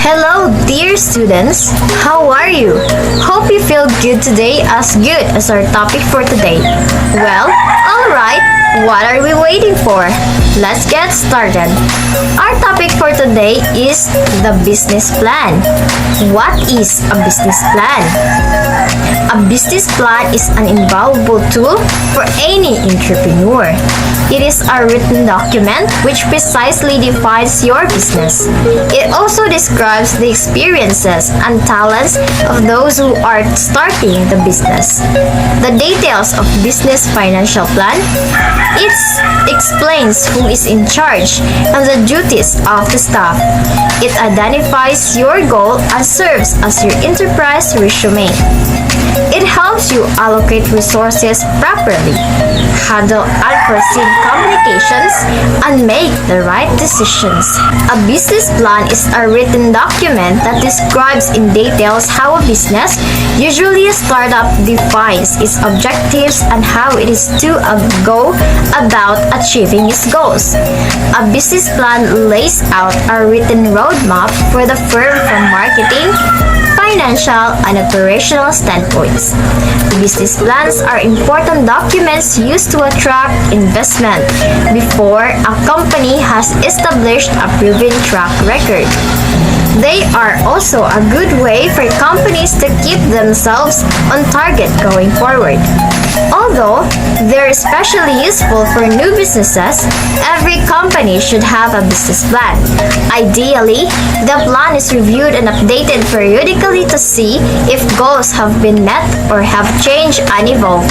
Hello, dear students. How are you? Hope you feel good today, as good as our topic for today. Well, alright, what are we waiting for? Let's get started. Our topic for today is the business plan. What is a business plan? A business plan is an invaluable tool for any entrepreneur. It is a written document which precisely defines your business. It also describes the experiences and talents of those who are starting the business. The details of business financial plan. It explains who is in charge and the duties of the staff. It identifies your goal and serves as your enterprise resume. It helps you allocate resources properly, handle unforeseen complications, and make the right decisions. A business plan is a written document that describes in details how a business, usually a startup, defines its objectives and how it is to go about achieving its goals. A business plan lays out a written roadmap for the firm from marketing, financial, and operational standpoints. Business plans are important documents used to attract investment before a company has established a proven track record. They are also a good way for companies to keep themselves on target going forward. Although they're especially useful for new businesses, every company should have a business plan. Ideally, the plan is reviewed and updated periodically to see if goals have been met or have changed and evolved.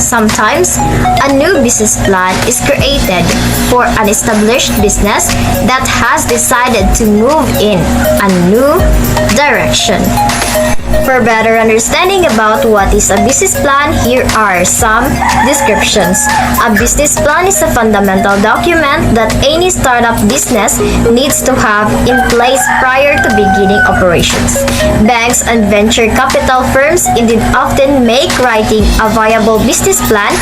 Sometimes, a new business plan is created for an established business that has decided to move in a new direction. For better understanding about what is a business plan, here are some descriptions. A business plan is a fundamental document that any startup business needs to have in place prior to beginning operations. Banks and venture capital firms indeed often make writing a viable business plan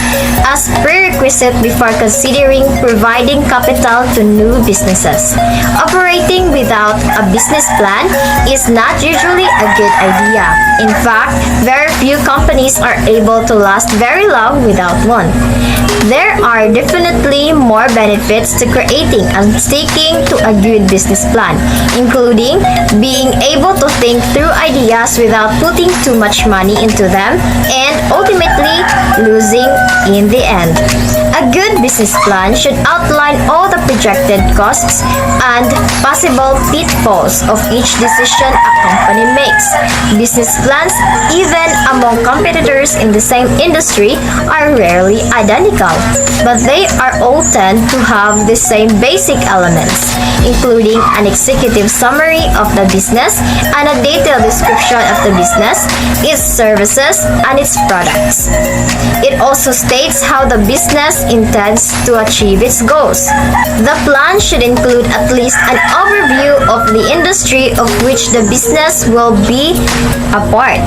as prerequisite before considering providing capital to new businesses. Operating without a business plan is not usually a good idea. In fact, very few companies are able to last very long without one. There are definitely more benefits to creating and sticking to a good business plan, including being able to think through ideas without putting too much money into them and ultimately losing in the end. A good business plan should outline all the projected costs and possible pitfalls of each decision a company makes. Business plans, even among competitors in the same industry, are rarely identical, but they are all tend to have the same basic elements, including an executive summary of the business and a detailed description of the business, its services, and its products. It also states how the business intends to achieve its goals. The plan should include at least an overview of the industry of which the business will be a part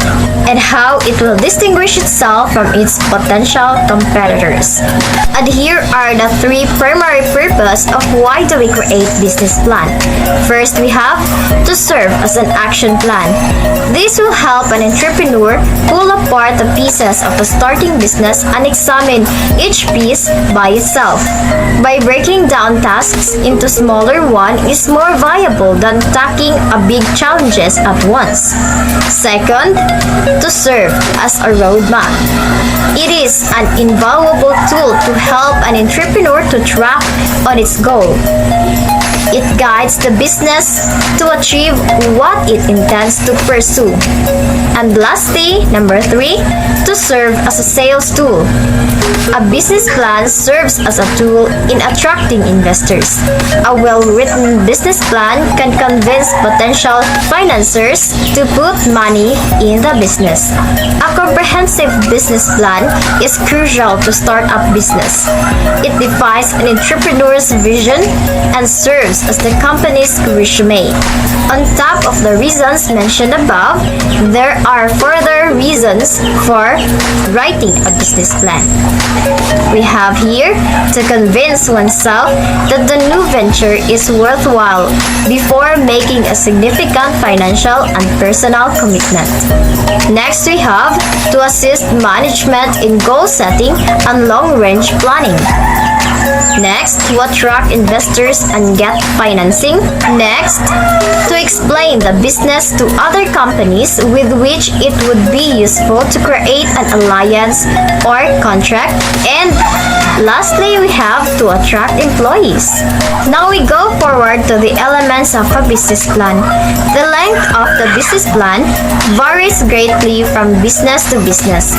and how it will distinguish itself from its potential competitors. And here are the three primary purposes of why do we create business plan. First, we have to serve as an action plan. This will help an entrepreneur pull apart the pieces of a starting business and examine each piece by itself. By breaking down tasks into smaller ones is more viable than tackling a big challenges at once. Second, to serve as a roadmap. It is an invaluable tool to help an entrepreneur to track on its goal. It guides the business to achieve what it intends to pursue. And lastly, number 3, to serve as a sales tool. A business plan serves as a tool in attracting investors. A well-written business plan can convince potential financiers to put money in the business. A comprehensive business plan is crucial to start up business. It defines an entrepreneur's vision and serves serves as the company's resume. On top of the reasons mentioned above, there are further reasons for writing a business plan. We have here to convince oneself that the new venture is worthwhile before making a significant financial and personal commitment. Next, we have to assist management in goal setting and long-range planning. Next, to attract investors and get financing. Next, to explain the business to other companies with which it would be useful to create an alliance or contract. And lastly, we have to attract employees. Now we go forward to the elements of a business plan. The length of the business plan varies greatly from business to business.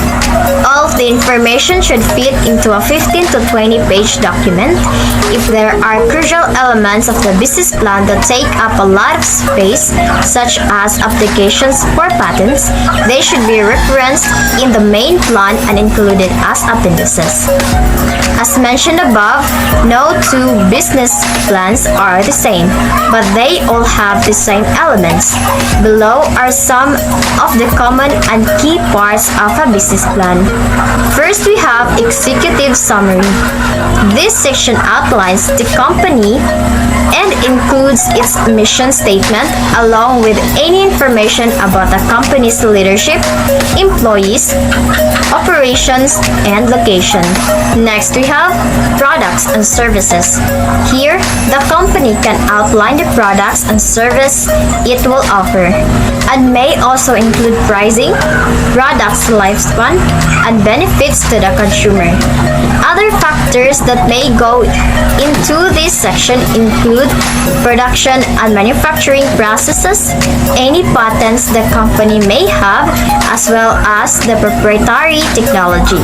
All of the information should fit into a 15 to 20 page document. If there are crucial elements of the business plan that take up a lot of space, such as applications for patents, they should be referenced in the main plan and included as appendices. As mentioned above, no two business plans are the same, but they all have the same elements. Below are some of the common and key parts of a business plan. First, we have executive summary. This section outlines the company and includes its mission statement along with any information about the company's leadership, employees, operations, and location. Next, we have products and services. Here, the company can outline the products and service it will offer and may also include pricing, products lifespan, and benefits to the consumer. Other factors that may go into this section include production and manufacturing processes, any patents the company may have, as well as the proprietary technology.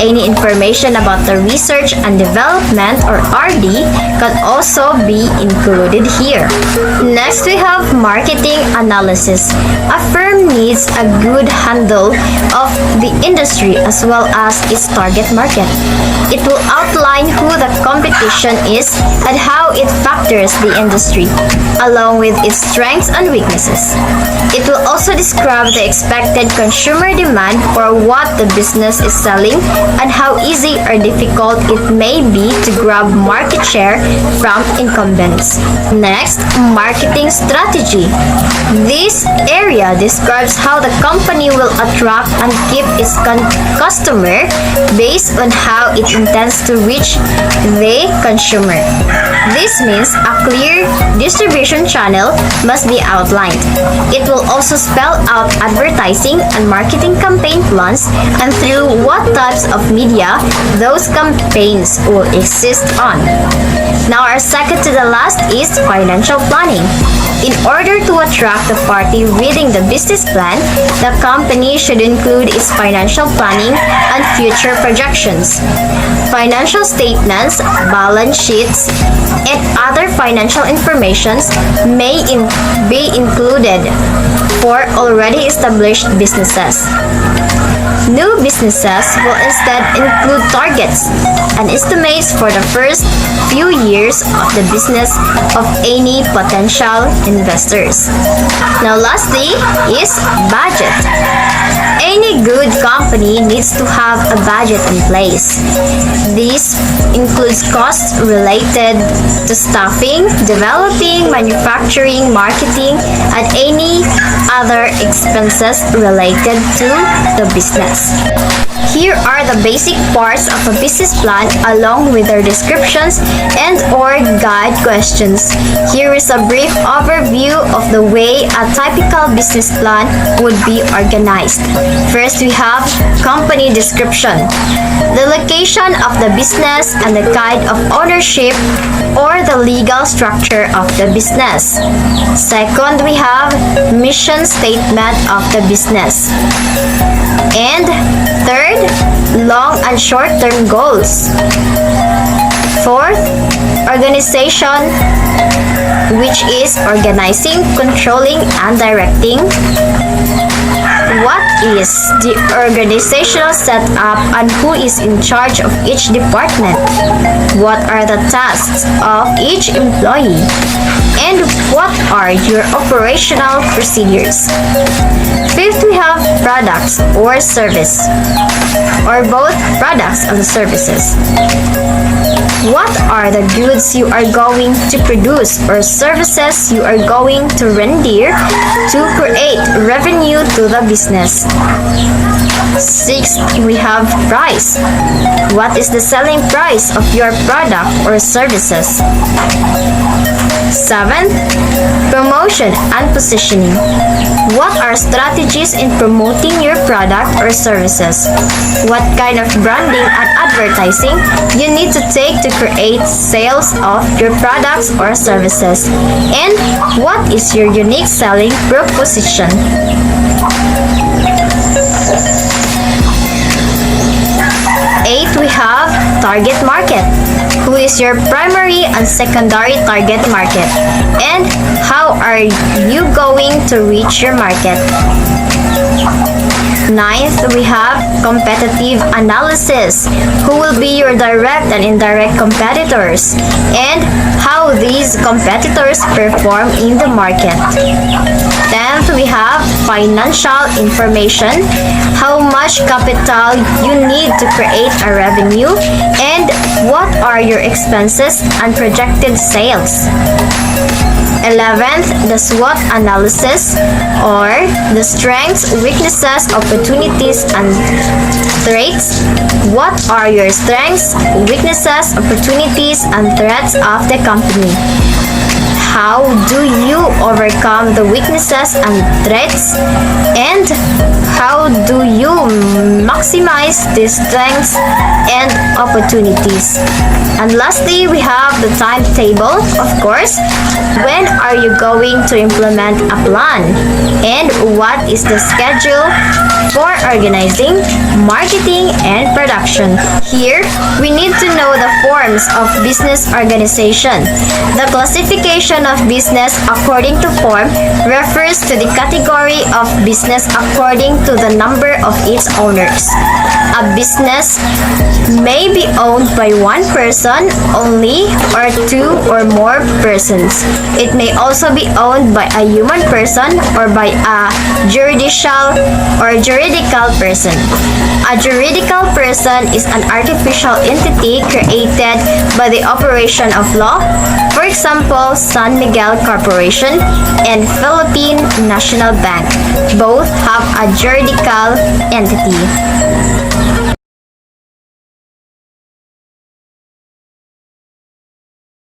Any information about the research and development or R&D can also be included here. Next, we have marketing analysis. A firm needs a good handle of the industry as well as its target market. It will outline who the competition is and how it factors the industry, along with its strengths and weaknesses. It will also describe the expected consumer demand for what the business is selling and how easy or difficult it may be to grab market share from incumbents. Next, marketing strategy. This area describes how the company will attract and keep its customer based on how it intends to reach the consumer. This means a clear distribution channel must be outlined. It will also spell out advertising and marketing campaign plans and through what types of media those campaigns will exist on. Now our second to the last is financial planning. In order to attract the party reading the business plan, the company should include its financial planning and future projections. Financial statements, balance sheets, and other financial information may be included for already established businesses. New businesses will instead include targets and estimates for the first few years of the business of any potential investors. Now lastly is budget. Any good company needs to have a budget in place. This includes costs related to staffing, developing, manufacturing, marketing, and any other expenses related to the business. Here are the basic parts of a business plan along with their descriptions and or guide questions. Here is a brief overview of the way a typical business plan would be organized. First, we have company description, the location of the business and the kind of ownership or the legal structure of the business. Second, we have mission statement of the business. And third, long and short-term goals. Fourth, organization, which is organizing, controlling, and directing. What is the organizational setup and who is in charge of each department? What are the tasks of each employee? And what are your operational procedures? Fifth, we have products or service, or both products and services. What are the goods you are going to produce or services you are going to render to create revenue to the business? Sixth, we have price. What is the selling price of your product or services? Seventh, promotion and positioning. What are strategies in promoting your product or services? What kind of branding and advertising you need to take to create sales of your products or services? And what is your unique selling proposition? Eighth, we have target market. Who is your primary and secondary target market? And how are you going to reach your market? Ninth, we have competitive analysis. Who will be your direct and indirect competitors? And how these competitors perform in the market. 10th, we have financial information. How much capital you need to create a revenue, and what are your expenses and projected sales. 11th, the SWOT analysis, or the strengths, weaknesses, opportunities, and threats. What are your strengths, weaknesses, opportunities, and threats of the company? How do you overcome the weaknesses and threats? And how do you maximize these strengths and opportunities? And lastly, we have the timetable, of course. When are you going to implement a plan? And what is the schedule for organizing, marketing, and production? Here, we need to know the forms of business organization. The classification of business according to form refers to the category of business according to the number of its owners. A business may be owned by one person only or two or more persons. It may also be owned by a human person or by a juridical person. A juridical person is an artificial entity created by the operation of law. For example, San Miguel Corporation and Philippine National Bank both have a juridical entity.